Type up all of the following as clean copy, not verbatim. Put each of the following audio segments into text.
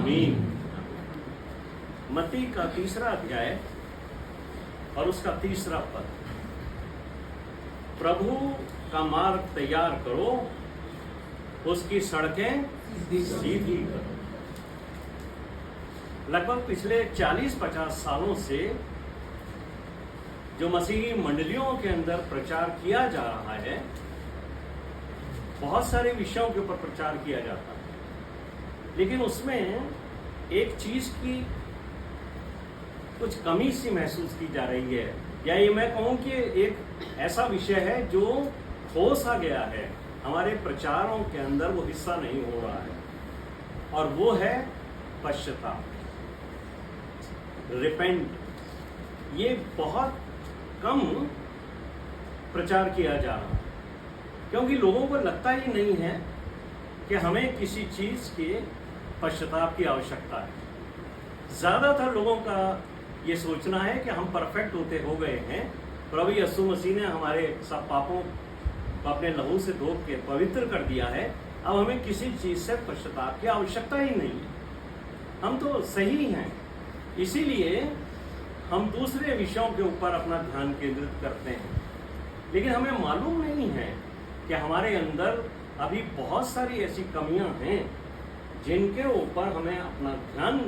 आमीन। मत्ती का 3रा अध्याय और उसका 3रा पद। प्रभु का मार्ग तैयार करो, उसकी सड़कें सीधी करो। लगभग पिछले 40-50 सालों से जो मसीही मंडलियों के अंदर प्रचार किया जा रहा है, बहुत सारे विषयों के ऊपर प्रचार किया जाता है, लेकिन उसमें एक चीज की कुछ कमी सी महसूस की जा रही है, या ये मैं कहूं कि एक ऐसा विषय है जो खो सा गया है, हमारे प्रचारों के अंदर वो हिस्सा नहीं हो रहा है, और वो है पश्चाताप, रिपेंट। ये बहुत कम प्रचार किया जा रहा है, क्योंकि लोगों को लगता ही नहीं है कि हमें किसी चीज के पश्चाताप की आवश्यकता है। ज्यादातर लोगों का ये सोचना है कि हम परफेक्ट होते हो गए हैं, प्रभु यीशु मसीह ने हमारे सब पापों को अपने लहू से धो के पवित्र कर दिया है, अब हमें किसी चीज से पश्चाताप की आवश्यकता ही नहीं है, हम तो सही हैं। इसीलिए हम दूसरे विषयों के ऊपर अपना ध्यान केंद्रित करते हैं, लेकिन हमें मालूम नहीं है कि हमारे अंदर अभी बहुत सारी ऐसी कमियां हैं जिनके ऊपर हमें अपना ध्यान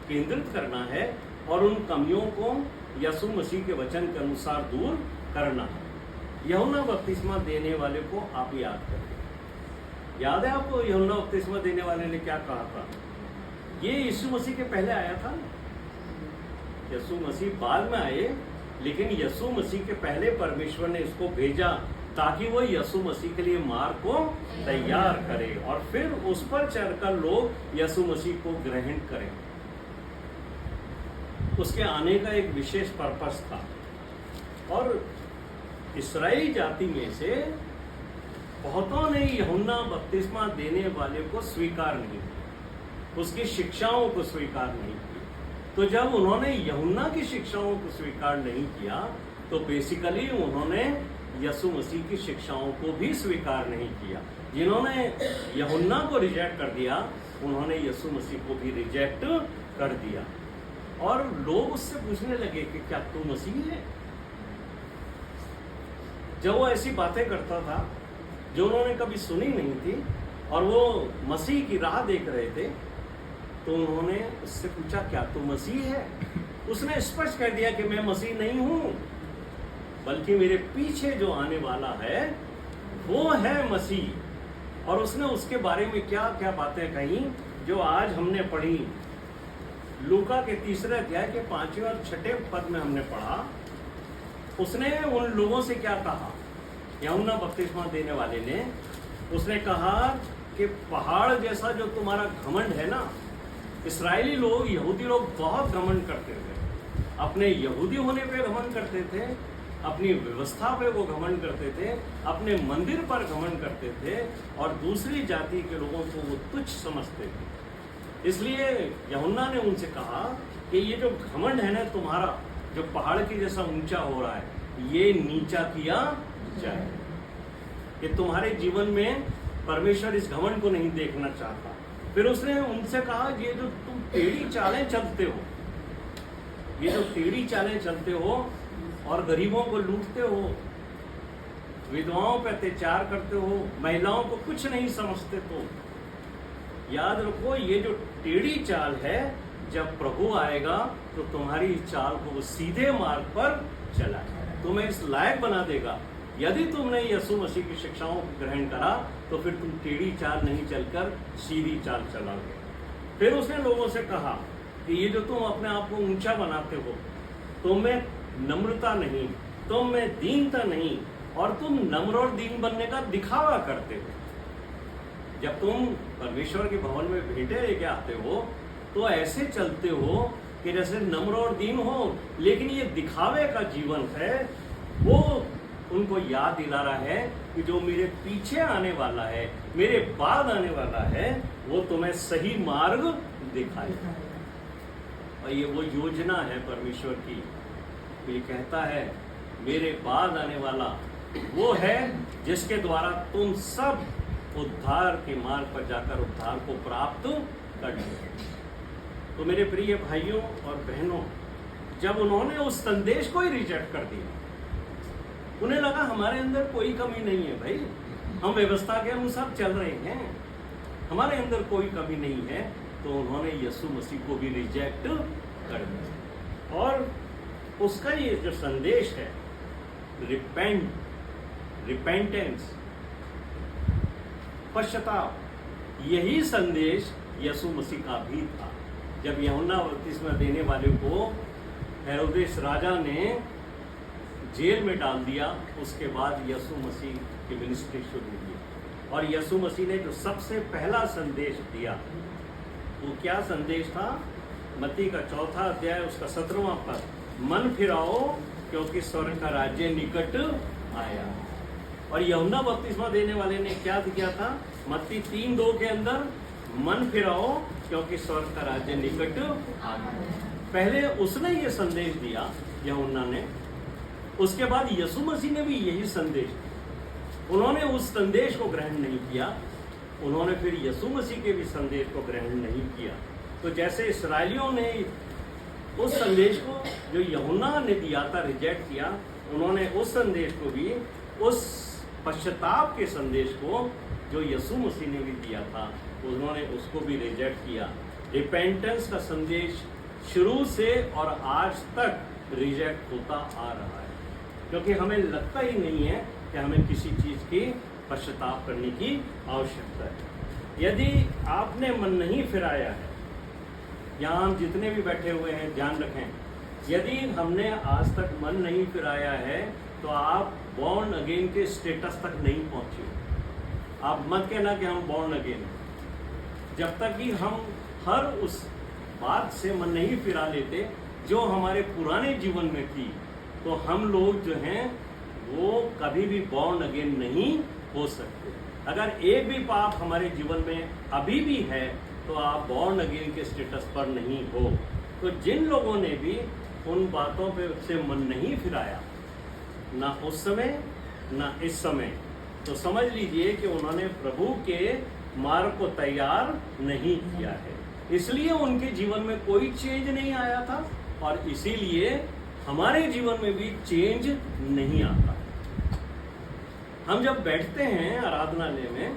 केंद्रित करना है और उन कमियों को यीशु मसीह के वचन के अनुसार दूर करना है। यूहन्ना बपतिस्मा देने वाले को आप याद करें। याद है आपको यूहन्ना बपतिस्मा देने वाले ने क्या कहा था? ये यीशु मसीह के पहले आया था। यीशु मसीह बाद में आए, लेकिन यीशु मसीह के पहले परमेश्वर ने इसको भेजा ताकि वो यीशु मसीह के लिए मार्ग को तैयार करे और फिर उस पर चढ़कर लोग यीशु मसीह को ग्रहण करें। उसके आने का एक विशेष पर्पस था, और इस्राएली जाति में से बहुतों ने यूहन्ना बपतिस्मा देने वाले को स्वीकार नहीं किया, उसकी शिक्षाओं को स्वीकार नहीं किया। तो जब उन्होंने यूहन्ना की शिक्षाओं को स्वीकार नहीं किया, तो बेसिकली उन्होंने यीशु मसीह की शिक्षाओं को भी स्वीकार नहीं किया। जिन्होंने यूहन्ना को रिजेक्ट कर दिया, उन्होंने यीशु मसीह को भी रिजेक्ट कर दिया। और लोग उससे पूछने लगे कि क्या तू मसीह है? जब वो ऐसी बातें करता था जो उन्होंने कभी सुनी नहीं थी, और वो मसीह की राह देख रहे थे, तो उन्होंने उससे पूछा क्या तू मसीह है? उसने स्पष्ट कर दिया कि मैं मसीह नहीं हूं, बल्कि मेरे पीछे जो आने वाला है वो है मसीह। और उसने उसके बारे में क्या क्या बातें कही जो आज हमने पढ़ी। लूका के 3रे अध्याय के 5वें और 6ठे पद में हमने पढ़ा। उसने उन लोगों से क्या कहा? यूहन्ना बपतिस्मा देने वाले ने, उसने कहा कि पहाड़ जैसा जो तुम्हारा घमंड है ना, इस्राएली लोग, यहूदी लोग बहुत घमंड करते थे, अपने यहूदी होने पे घमंड करते थे, अपनी व्यवस्था पे वो घमंड करते थे, अपने मंदिर पर घमंड करते थे, और दूसरी जाति के लोगों को वो तुच्छ समझते थे। इसलिए यूहन्ना ने उनसे कहा कि ये जो घमंड है ना तुम्हारा, जो पहाड़ के जैसा ऊंचा हो रहा है, ये नीचा किया जाए। कि तुम्हारे जीवन में परमेश्वर इस घमंड को नहीं देखना चाहता। फिर उसने उनसे कहा, ये जो तुम टेढ़ी चालें चलते हो, ये जो टेढ़ी चालें चलते हो और गरीबों को लूटते हो, विधवाओं पर अत्याचार करते हो, महिलाओं को कुछ नहीं समझते, तो याद रखो ये जो टेढ़ी चाल है, जब प्रभु आएगा तो तुम्हारी चाल को वो सीधे मार्ग पर चला, तुम्हें इस लायक बना देगा। यदि तुमने यीशु मसीह की शिक्षाओं को ग्रहण करा तो फिर तुम टेढ़ी चाल नहीं चलकर सीधी चाल चलोगे। फिर उसने लोगों से कहा कि ये जो तुम अपने आप को ऊंचा बनाते हो, तुम में नम्रता नहीं, तुम में दीनता नहीं, और तुम नम्र और दीन बनने का दिखावा करते हो। जब तुम परमेश्वर के भवन में भेंटे लेके आते हो तो ऐसे चलते हो कि जैसे नम्र और दीन हो, लेकिन ये दिखावे का जीवन है। वो उनको याद दिला रहा है कि जो मेरे पीछे आने वाला है, मेरे बाद आने वाला है, वो तुम्हें सही मार्ग दिखाएगा। और ये वो योजना है परमेश्वर की। ये कहता है मेरे बाद आने वाला वो है जिसके द्वारा तुम सब उद्धार के मार्ग पर जाकर उद्धार को प्राप्त कर लेंगे। तो मेरे प्रिय भाइयों और बहनों, जब उन्होंने उस संदेश को ही रिजेक्ट कर दिया, उन्हें लगा हमारे अंदर कोई कमी नहीं है भाई, हम व्यवस्था के अनुसार चल रहे हैं, हमारे अंदर कोई कमी नहीं है, तो उन्होंने यीशु मसीह को भी रिजेक्ट कर दिया। और उसका ये जो संदेश है, रिपेंटेंस, पश्चाताप, यही संदेश यीशु मसीह का भी था। जब यूहन्ना बपतिस्मा देने वाले को हेरोदेस राजा ने जेल में डाल दिया, उसके बाद यीशु मसीह की मिनिस्ट्री शुरू हुई। और यीशु मसीह ने जो सबसे पहला संदेश दिया, वो क्या संदेश था? मत्ती का 4 अध्याय उसका 17वां पद, मन फिराओ क्योंकि स्वर्ग का राज्य निकट आया। और यूहन्ना बपतिस्मा देने वाले ने क्या किया था? मत्ती 3:2 के अंदर, मन फिराओ क्योंकि स्वर्ग का राज्य निकट आ गया। पहले उसने ये संदेश दिया यूहन्ना ने, उसके बाद यीशु मसीह ने भी यही संदेश दिया। उन्होंने उस संदेश को ग्रहण नहीं किया, उन्होंने फिर यीशु मसीह के भी संदेश को ग्रहण नहीं किया। तो जैसे इसराइलियों ने उस संदेश को जो यूहन्ना ने दिया था रिजेक्ट किया, उन्होंने उस संदेश को भी, उस पश्चाताप के संदेश को जो यीशु मसीह ने भी दिया था, उन्होंने उसको भी रिजेक्ट किया। रिपेंटेंस का संदेश शुरू से और आज तक रिजेक्ट होता आ रहा है, क्योंकि हमें लगता ही नहीं है कि हमें किसी चीज़ की पश्चाताप करने की आवश्यकता है। यदि आपने मन नहीं फिराया है, यहाँ हम जितने भी बैठे हुए हैं ध्यान रखें, यदि हमने आज तक मन नहीं फिराया है तो आप बॉर्न अगेन के स्टेटस तक नहीं पहुँचे। आप मत कहना कि हम बॉर्न अगेन, जब तक कि हम हर उस बात से मन नहीं फिरा लेते जो हमारे पुराने जीवन में थी, तो हम लोग जो हैं वो कभी भी बॉर्न अगेन नहीं हो सकते। अगर एक भी पाप हमारे जीवन में अभी भी है तो आप बॉर्न अगेन के स्टेटस पर नहीं हो। तो जिन लोगों ने भी उन बातों पे से मन नहीं फिराया, ना उस समय ना इस समय, तो समझ लीजिए कि उन्होंने प्रभु के मार्ग को तैयार नहीं किया है, इसलिए उनके जीवन में कोई चेंज नहीं आया था, और इसीलिए हमारे जीवन में भी चेंज नहीं आता। हम जब बैठते हैं आराधनालय में,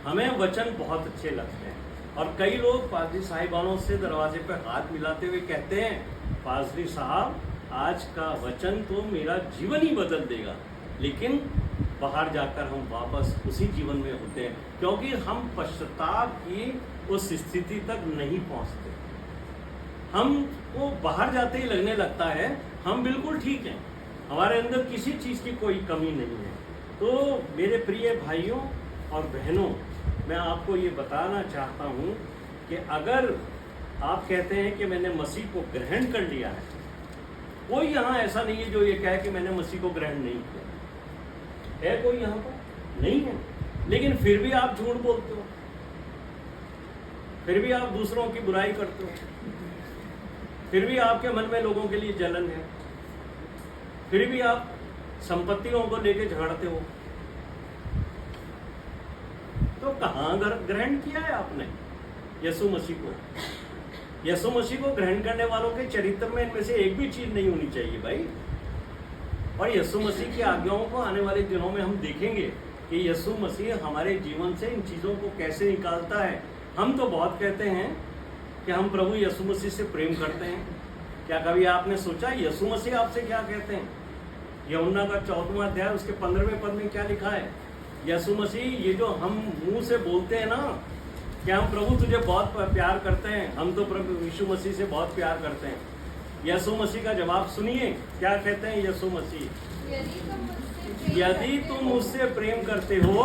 हमें वचन बहुत अच्छे लगते हैं, और कई लोग पादरी साहिबानों से दरवाजे पर हाथ मिलाते हुए कहते हैं, पादरी साहब आज का वचन तो मेरा जीवन ही बदल देगा। लेकिन बाहर जाकर हम वापस उसी जीवन में होते हैं, क्योंकि हम पश्चाताप की उस स्थिति तक नहीं पहुंचते। हमको बाहर जाते ही लगने लगता है हम बिल्कुल ठीक हैं, हमारे अंदर किसी चीज़ की कोई कमी नहीं है। तो मेरे प्रिय भाइयों और बहनों, मैं आपको ये बताना चाहता हूँ कि अगर आप कहते हैं कि मैंने मसीह को ग्रहण कर लिया है, कोई यहाँ ऐसा नहीं है जो ये कहे कि मैंने मसीह को ग्रहण नहीं किया है। कोई यहाँ पर नहीं है, लेकिन फिर भी आप झूठ बोलते हो, फिर भी आप दूसरों की बुराई करते हो, फिर भी आपके मन में लोगों के लिए जलन है, फिर भी आप संपत्तियों को लेकर झगड़ते हो। तो कहाँ ग्रहण किया है आपने यीशु मसीह को? यीशु मसीह को ग्रहण करने वालों के चरित्र में इनमें से एक भी चीज नहीं होनी चाहिए भाई। और यीशु मसीह की आज्ञाओं को आने वाले दिनों में हम देखेंगे कि यीशु मसीह हमारे जीवन से इन चीज़ों को कैसे निकालता है। हम तो बहुत कहते हैं कि हम प्रभु यीशु मसीह से प्रेम करते हैं। क्या कभी आपने सोचा यीशु मसीह आपसे क्या कहते हैं? यूहन्ना का 14वां अध्याय उसके 15वें पद में क्या लिखा है? यीशु मसीह, ये जो हम मुंह से बोलते हैं ना कि हम प्रभु तुझे बहुत प्यार करते हैं, हम तो प्रभु यीशु मसीह से बहुत प्यार करते हैं। यीशु मसीह का जवाब सुनिए, क्या कहते हैं यीशु मसीह? यदि तुम मुझसे प्रेम करते हो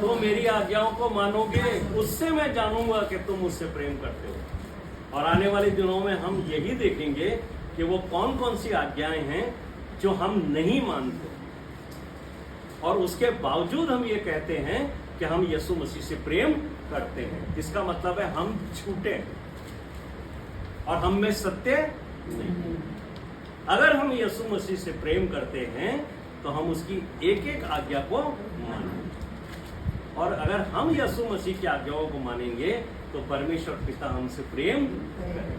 तो मेरी आज्ञाओं को मानोगे, उससे मैं जानूंगा कि तुम मुझसे प्रेम करते हो। और आने वाले दिनों में हम यही देखेंगे कि वो कौन कौन सी आज्ञाएं हैं जो हम नहीं मानते, और उसके बावजूद हम ये कहते हैं कि हम यीशु मसीह से प्रेम करते हैं। इसका मतलब है हम झूठे हैं और हम में सत्य नहीं। अगर हम यीशु मसीह से प्रेम करते हैं तो हम उसकी एक एक आज्ञा को मानेंगे, और अगर हम यीशु मसीह की आज्ञाओं को मानेंगे तो परमेश्वर पिता हमसे प्रेम करें।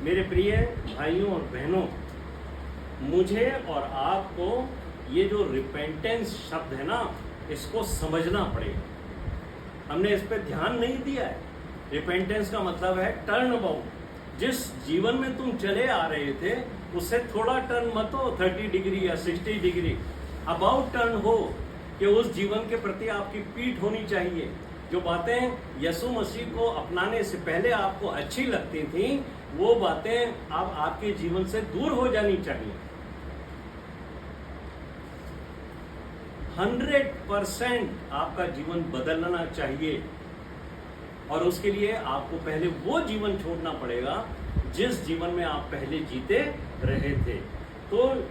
मेरे प्रिय भाइयों और बहनों, मुझे और आपको ये जो रिपेंटेंस शब्द है ना, इसको समझना पड़ेगा। हमने इस पर ध्यान नहीं दिया है। रिपेंटेंस का मतलब है टर्न अबाउट। जिस जीवन में तुम चले आ रहे थे उससे थोड़ा टर्न मत हो, 30 डिग्री या 60 डिग्री अबाउट टर्न हो, कि उस जीवन के प्रति आपकी पीठ होनी चाहिए। जो बातें यीशु मसीह को अपनाने से पहले आपको अच्छी लगती थी, वो बातें अब आपके जीवन से दूर हो जानी चाहिए। 100% आपका जीवन बदलना चाहिए, और उसके लिए आपको पहले वो जीवन छोड़ना पड़ेगा जिस जीवन में आप पहले जीते रहे थे। तो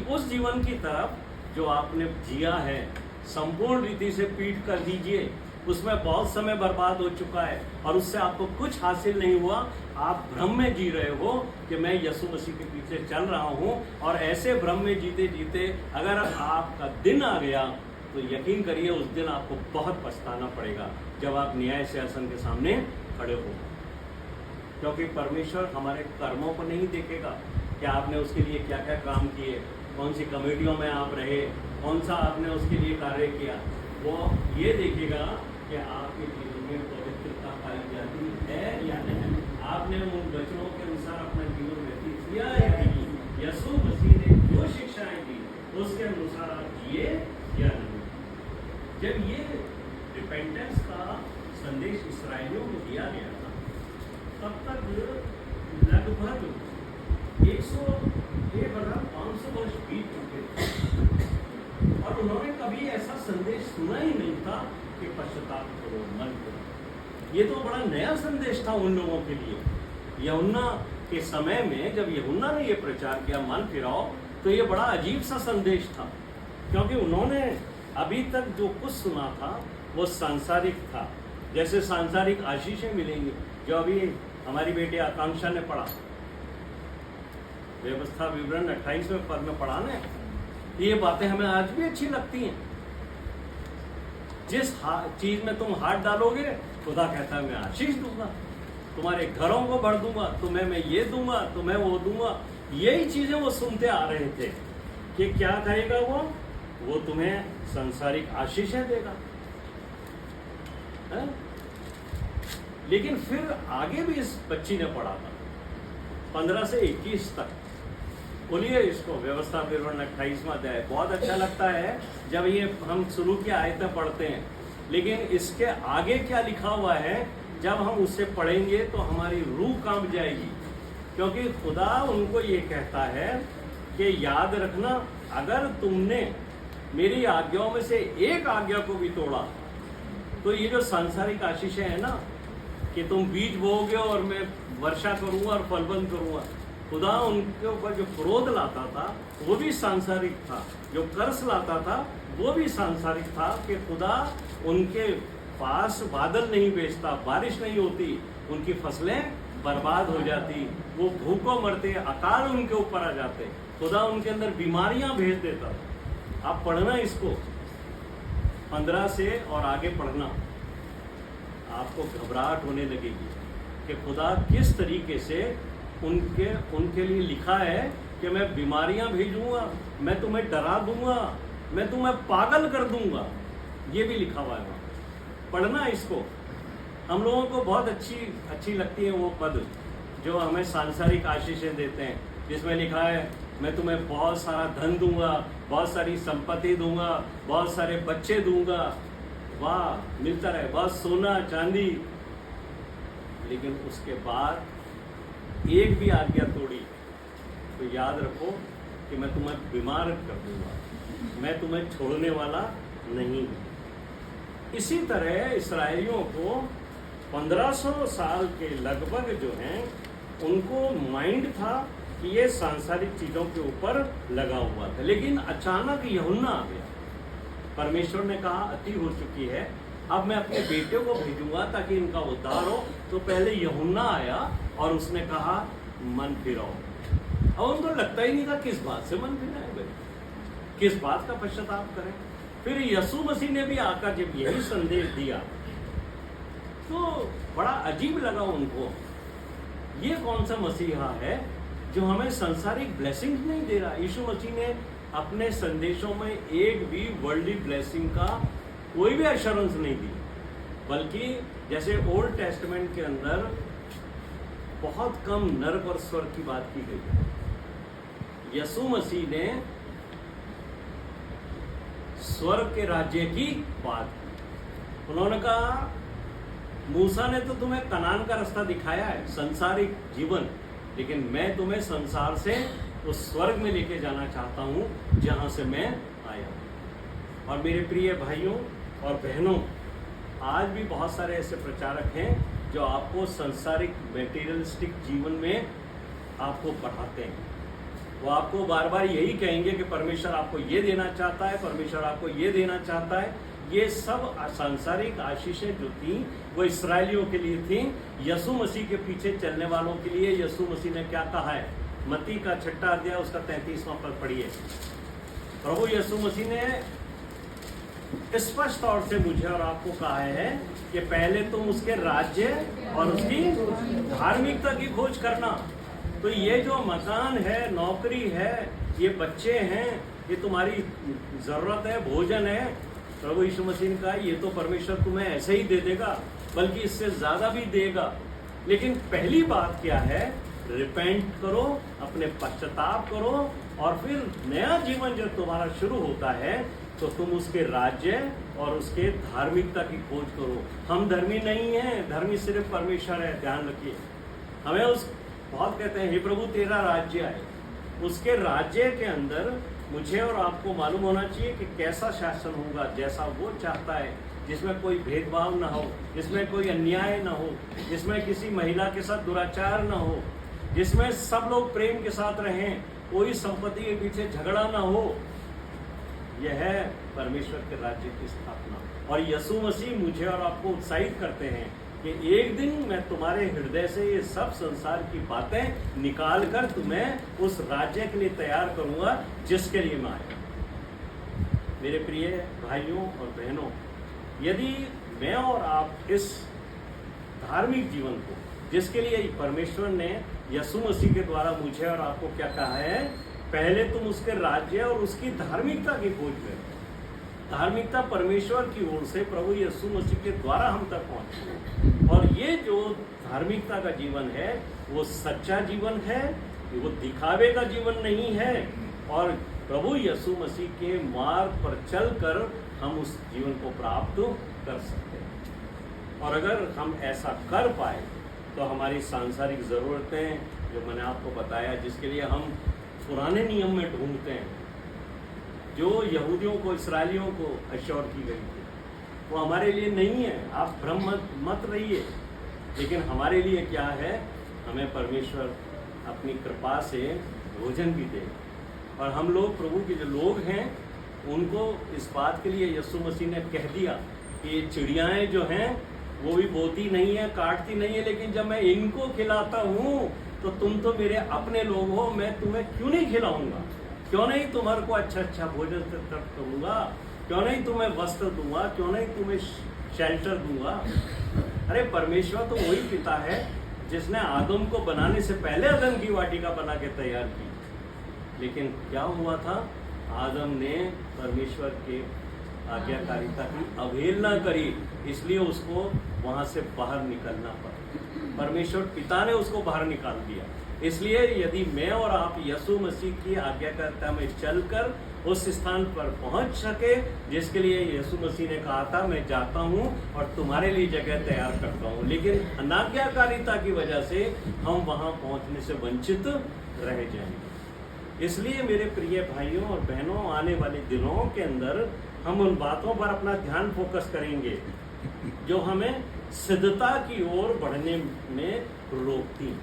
उस जीवन की तरफ जो आपने जिया है, संपूर्ण रीति से पीठ कर दीजिए। उसमें बहुत समय बर्बाद हो चुका है और उससे आपको कुछ हासिल नहीं हुआ। आप भ्रम में जी रहे हो कि मैं यीशु मसीह के पीछे चल रहा हूं, और ऐसे भ्रम में जीते जीते अगर आपका दिन आ गया तो यकीन करिए उस दिन आपको बहुत पछताना पड़ेगा जब आप न्याय सिंहासन के सामने खड़े हो। क्योंकि परमेश्वर हमारे कर्मों को नहीं देखेगा कि आपने उसके लिए क्या क्या काम किए, कौन सी कमेटियों में आप रहे, कौन सा आपने उसके लिए कार्य किया। वो ये देखेगा कि आपके जीवन में पवित्रता पाई जाती है या नहीं, आपने उन वचनों के अनुसार अपना जीवन व्यतीत किया है या नहीं, यीशु मसीह ने जो शिक्षाएं दी उसके अनुसार आप जिए या नहीं। जब ये रिपेंटेंस का संदेश इस्राएलियों को दिया गया था, तब तक लगभग 1,500 वर्ष बीत चुके थे, और उन्होंने कभी ऐसा संदेश सुना ही नहीं था कि पश्चाताप करो, मन करो। ये तो बड़ा नया संदेश था उन लोगों के लिए। यूहन्ना के समय में जब यूहन्ना ने ये प्रचार किया मन फिराओ, तो ये बड़ा अजीब सा संदेश था, क्योंकि उन्होंने अभी तक जो कुछ सुना था वो सांसारिक था। जैसे सांसारिक आशीषें मिलेंगी, जो अभी हमारी बेटी आकांक्षा ने पढ़ा, व्यवस्था विवरण 28वें पद में पढ़ा ने, ये बातें हमें आज भी अच्छी लगती हैं। जिस चीज में तुम हाथ डालोगे, खुदा कहता है मैं आशीष दूंगा, तुम्हारे घरों को भर दूंगा, तुम्हें मैं ये दूंगा, तुम्हें वो दूंगा। यही चीजें वो सुनते आ रहे थे कि क्या करेगा वो तुम्हें सांसारिक आशीषें देगा। है? लेकिन फिर आगे भी इस बच्ची ने पढ़ा था 15 से 21 तक। बोलिए इसको, व्यवस्था विवरण 28वां अध्याय। बहुत अच्छा लगता है जब ये हम शुरू की आयतें पढ़ते हैं, लेकिन इसके आगे क्या लिखा हुआ है जब हम उससे पढ़ेंगे तो हमारी रूह कांप जाएगी। क्योंकि खुदा उनको ये कहता है कि याद रखना, अगर तुमने मेरी आज्ञाओं में से एक आज्ञा को भी तोड़ा, तो ये जो सांसारिक आशीषें है ना, कि तुम बीज बोओगे और मैं वर्षा करूंगा और फलबंद करूंगा, खुदा उनके ऊपर जो क्रोध लाता था वो भी सांसारिक था, जो कर्ज लाता था वो भी सांसारिक था, कि खुदा उनके पास बादल नहीं भेजता, बारिश नहीं होती, उनकी फसलें बर्बाद हो जाती, वो भूखों मरते, अकाल उनके ऊपर आ जाते, खुदा उनके अंदर बीमारियां भेज देता। आप पढ़ना इसको 15 से और आगे पढ़ना, आपको घबराहट होने लगेगी कि खुदा किस तरीके से उनके लिए लिखा है कि मैं बीमारियां भेजूंगा, मैं तुम्हें डरा दूंगा, मैं तुम्हें पागल कर दूंगा। ये भी लिखा हुआ है, पढ़ना इसको। हम लोगों को बहुत अच्छी लगती है वो पद जो हमें सांसारिक आशीषें देते हैं, जिसमें लिखा है मैं तुम्हें बहुत सारा धन दूंगा, बहुत सारी संपत्ति दूंगा, बहुत सारे बच्चे दूंगा, वाह मिलता रहे, बहुत सोना चांदी। लेकिन उसके बाद एक भी आज्ञा तोड़ी तो याद रखो कि मैं तुम्हें बीमार कर दूंगा, मैं तुम्हें छोड़ने वाला नहीं हूं। इसी तरह इस्राएलियों को 1500 साल के लगभग जो हैं उनको माइंड था कि ये सांसारिक चीजों के ऊपर लगा हुआ था। लेकिन अचानक यूहन्ना आ गया। परमेश्वर ने कहा अति हो चुकी है, अब मैं अपने बेटे को भेजूंगा ताकि इनका उद्धार हो। तो पहले यूहन्ना आया और उसने कहा मन फिराओ। और उनको लगता ही नहीं था किस बात से मन फिराए भाई, किस बात का पश्चाताप करें। फिर यीशु मसीह ने भी आकर जब यही संदेश दिया, तो बड़ा अजीब लगा उनको, ये कौन सा मसीहा है जो हमें सांसारिक ब्लेसिंग नहीं दे रहा। यीशु मसीह ने अपने संदेशों में एक भी वर्ल्डली ब्लेसिंग का कोई भी एश्योरेंस नहीं दी, बल्कि जैसे ओल्ड टेस्टामेंट के अंदर बहुत कम नरक और स्वर्ग की बात की गई, यीशु मसीह ने स्वर्ग के राज्य की बात की। उन्होंने कहा मूसा ने तो तुम्हें कनान का रास्ता दिखाया है, संसारिक जीवन, लेकिन मैं तुम्हें संसार से उस स्वर्ग में लेके जाना चाहता हूं जहां से मैं आया हूं। और मेरे प्रिय भाइयों और बहनों, आज भी बहुत सारे ऐसे प्रचारक हैं जो आपको संसारिक मेटीरियलिस्टिक जीवन में आपको बढ़ाते हैं। वो आपको बार बार यही कहेंगे कि परमेश्वर आपको ये देना चाहता है, परमेश्वर आपको ये देना चाहता है। ये सब सांसारिक आशीषें जो थी वो इस्राएलियों के लिए थी। यीशु मसीह के पीछे चलने वालों के लिए यीशु मसीह ने क्या कहा है? मत्ती का 6 अध्याय उसका 33वां पद पढ़िए। प्रभु यीशु मसीह ने स्पष्ट तौर से मुझे और आपको कहा है कि पहले तुम उसके राज्य और उसकी धार्मिकता की खोज करना। तो ये जो मकान है, नौकरी है, ये बच्चे हैं, ये तुम्हारी जरूरत है, भोजन है, प्रभु यीशु मसीह ने कहा ये तो परमेश्वर तुम्हें ऐसे ही दे देगा, बल्कि इससे ज्यादा भी देगा। लेकिन पहली बात क्या है? रिपेंट करो, अपने पश्चाताप करो, और फिर नया जीवन जब तुम्हारा शुरू होता है तो तुम उसके राज्य और उसके धार्मिकता की खोज करो। हम धर्मी नहीं हैं, धर्मी सिर्फ परमेश्वर है, ध्यान रखिए। हमें उस बहुत कहते हैं हे प्रभु तेरा राज्य आए, उसके राज्य के अंदर मुझे और आपको मालूम होना चाहिए कि कैसा शासन होगा, जैसा वो चाहता है, जिसमें कोई भेदभाव ना हो, जिसमें कोई अन्याय ना हो, जिसमें किसी महिला के साथ दुराचार ना हो, जिसमें सब लोग प्रेम के साथ रहें, कोई संपत्ति के पीछे झगड़ा ना हो। यह है परमेश्वर के राज्य की स्थापना। और यीशु मसीह मुझे और आपको उत्साहित करते हैं कि एक दिन मैं तुम्हारे हृदय से ये सब संसार की बातें निकाल कर तुम्हें उस राज्य के लिए तैयार करूंगा जिसके लिए मैं आया। मेरे प्रिय भाइयों और बहनों, यदि मैं और आप इस धार्मिक जीवन को, जिसके लिए परमेश्वर ने यीशु मसीह के द्वारा मुझे और आपको क्या कहा है? पहले तुम उसके राज्य और उसकी धार्मिकता की खोज करो। धार्मिकता परमेश्वर की ओर से प्रभु यीशु मसीह के द्वारा हम तक पहुंचे। और ये जो धार्मिकता का जीवन है वो सच्चा जीवन है, वो दिखावे का जीवन नहीं है। और प्रभु यीशु मसीह के मार्ग पर चलकर हम उस जीवन को प्राप्त कर सकते हैं। और अगर हम ऐसा कर पाए तो हमारी सांसारिक ज़रूरतें जो मैंने आपको बताया, जिसके लिए हम पुराने नियम में ढूंढते हैं, जो यहूदियों को, इस्राएलियों को अश्योर की गई थी, वो हमारे लिए नहीं है। आप भ्रम मत रहिए। लेकिन हमारे लिए क्या है? हमें परमेश्वर अपनी कृपा से भोजन भी दे। और हम लोग प्रभु के जो लोग हैं उनको इस बात के लिए यीशु मसीह ने कह दिया कि ये चिड़ियाएँ जो हैं वो भी बोती नहीं है, काटती नहीं है, लेकिन जब मैं इनको खिलाता हूँ तो तुम तो मेरे अपने लोग हो, मैं तुम्हें क्यों नहीं खिलाऊंगा? क्यों नहीं तुम्हारे को अच्छा अच्छा भोजन करूंगा? क्यों नहीं तुम्हें वस्त्र दूंगा? क्यों नहीं तुम्हें शेल्टर दूंगा? अरे परमेश्वर तो वही पिता है जिसने आदम को बनाने से पहले अदन की वाटिका बना के तैयार की। लेकिन क्या हुआ था? आदम ने परमेश्वर के आज्ञाकारिता की अवहेलना करी, इसलिए उसको वहां से बाहर निकलना पड़ा। परमेश्वर पिता ने उसको बाहर निकाल दिया। इसलिए यदि मैं और आप यीशु मसीह की आज्ञाकारिता में चलकर उस स्थान पर पहुंच सके जिसके लिए यीशु मसीह ने कहा था मैं जाता हूं और तुम्हारे लिए जगह तैयार करता हूं, लेकिन अनाज्ञाकारिता की वजह से हम वहां पहुंचने से वंचित रह जाएंगे। इसलिए मेरे प्रिय भाइयों और बहनों, आने वाले दिनों के अंदर हम उन बातों पर अपना ध्यान फोकस करेंगे जो हमें सिद्धता की ओर बढ़ने में रोकती।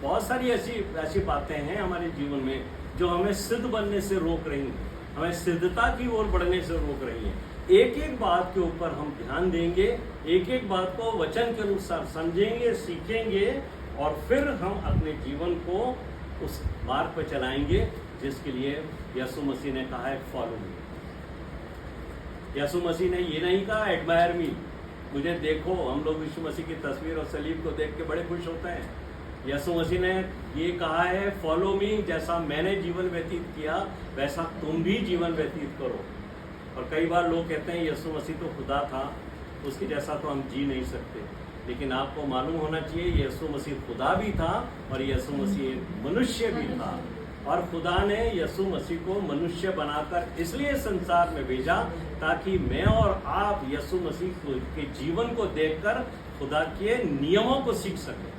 बहुत सारी ऐसी बातें हैं हमारे जीवन में जो हमें सिद्ध बनने से रोक रही हैं, हमें सिद्धता की ओर बढ़ने से रोक रही हैं। एक एक बात के ऊपर हम ध्यान देंगे, एक एक बात को वचन के अनुसार समझेंगे, सीखेंगे, और फिर हम अपने जीवन को उस मार्ग पर चलाएंगे जिसके लिए यीशु मसीह ने कहा है फॉलो मी। यीशु मसीह ने ये नहीं कहा एडमायर मी, मुझे देखो। हम लोग यीशु मसीह की तस्वीर और सलीब को देख के बड़े खुश होते हैं। यीशु मसीह ने ये कहा है, फॉलो मी, जैसा मैंने जीवन व्यतीत किया वैसा तुम भी जीवन व्यतीत करो। और कई बार लोग कहते हैं यीशु मसीह तो खुदा था, उसके जैसा तो हम जी नहीं सकते। लेकिन आपको मालूम होना चाहिए यीशु मसीह खुदा भी था और यीशु मसीह मनुष्य भी था। और खुदा ने यीशु मसीह को मनुष्य बनाकर इसलिए संसार में भेजा ताकि मैं और आप यीशु मसीह के जीवन को देखकर खुदा के नियमों को सीख सकें।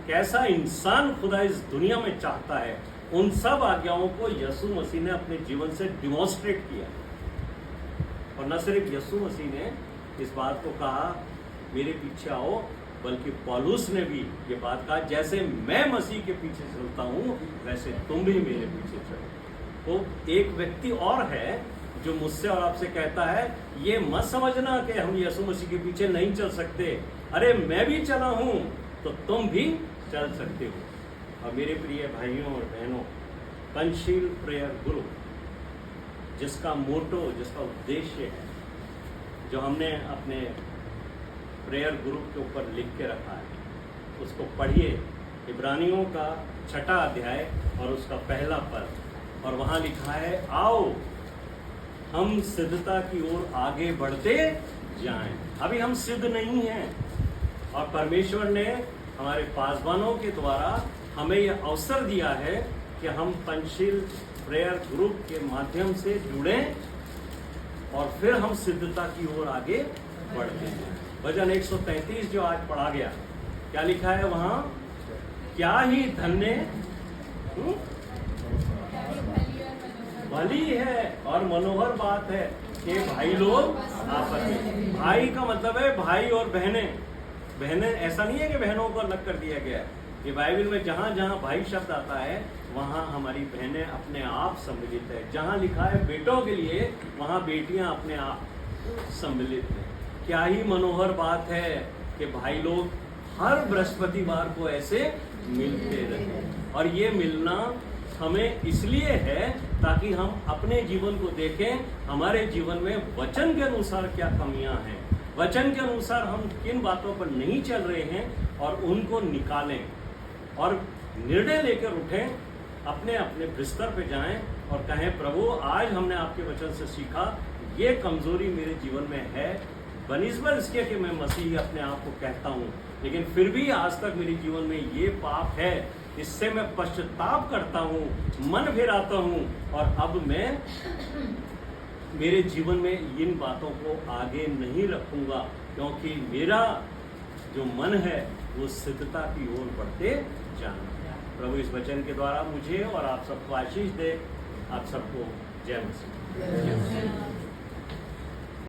कैसा इंसान खुदा इस दुनिया में चाहता है, उन सब आज्ञाओं को यीशु मसीह ने अपने जीवन से डिमॉन्स्ट्रेट किया। और न सिर्फ यीशु मसीह ने इस बात को कहा मेरे पीछे आओ, बल्कि पौलुस ने भी ये बात कहा, जैसे मैं मसीह के पीछे चलता हूँ वैसे तुम भी मेरे पीछे चलो। तो एक व्यक्ति और है जो मुझसे और आपसे कहता है ये मत समझना कि हम यीशु मसीह के पीछे नहीं चल सकते, अरे मैं भी चला हूँ तो तुम भी चल सकते हो। और मेरे प्रिय भाइयों और बहनों, पंचशील प्रेयर ग्रुप जिसका मोटो, जिसका उद्देश्य है, जो हमने अपने प्रेयर ग्रुप के ऊपर लिख के रखा है, उसको पढ़िए। इब्रानियों का 6वां अध्याय और उसका 1 पद, और वहाँ लिखा है आओ हम सिद्धता की ओर आगे बढ़ते जाएं। अभी हम सिद्ध नहीं हैं और परमेश्वर ने हमारे पासवानों के द्वारा हमें यह अवसर दिया है कि हम पंचशील प्रेयर ग्रुप के माध्यम से जुड़ें और फिर हम सिद्धता की ओर आगे बढ़ते हैं। भजन 133 जो आज पढ़ा गया, क्या लिखा है वहां? क्या ही धन्य भली है और मनोहर बात है कि भाई लोग आपस में। भाई का मतलब है भाई और बहनें। बहनें ऐसा नहीं है कि बहनों को अलग कर दिया गया है। ये बाइबल में जहाँ जहाँ भाई शब्द आता है वहाँ हमारी बहनें अपने आप सम्मिलित है। जहाँ लिखा है बेटों के लिए, वहाँ बेटियाँ अपने आप सम्मिलित हैं। क्या ही मनोहर बात है कि भाई लोग हर बृहस्पतिवार को ऐसे मिलते रहे। और ये मिलना हमें इसलिए है ताकि हम अपने जीवन को देखें, हमारे जीवन में वचन के अनुसार क्या कमियां हैं, वचन के अनुसार हम किन बातों पर नहीं चल रहे हैं और उनको निकालें और निर्णय लेकर उठें, अपने अपने बिस्तर पे जाएं और कहें प्रभु आज हमने आपके वचन से सीखा, ये कमजोरी मेरे जीवन में है, बनिस्बत इसके कि मैं मसीही अपने आप को कहता हूँ, लेकिन फिर भी आज तक मेरे जीवन में ये पाप है, इससे मैं पश्चाताप करता हूँ, मन फिराता हूँ और अब मैं मेरे जीवन में इन बातों को आगे नहीं रखूँगा, क्योंकि मेरा जो मन है वो सिद्धता की ओर बढ़ते जाना। प्रभु इस वचन के द्वारा मुझे और आप सबको आशीष दे। आप सबको जय मसीह।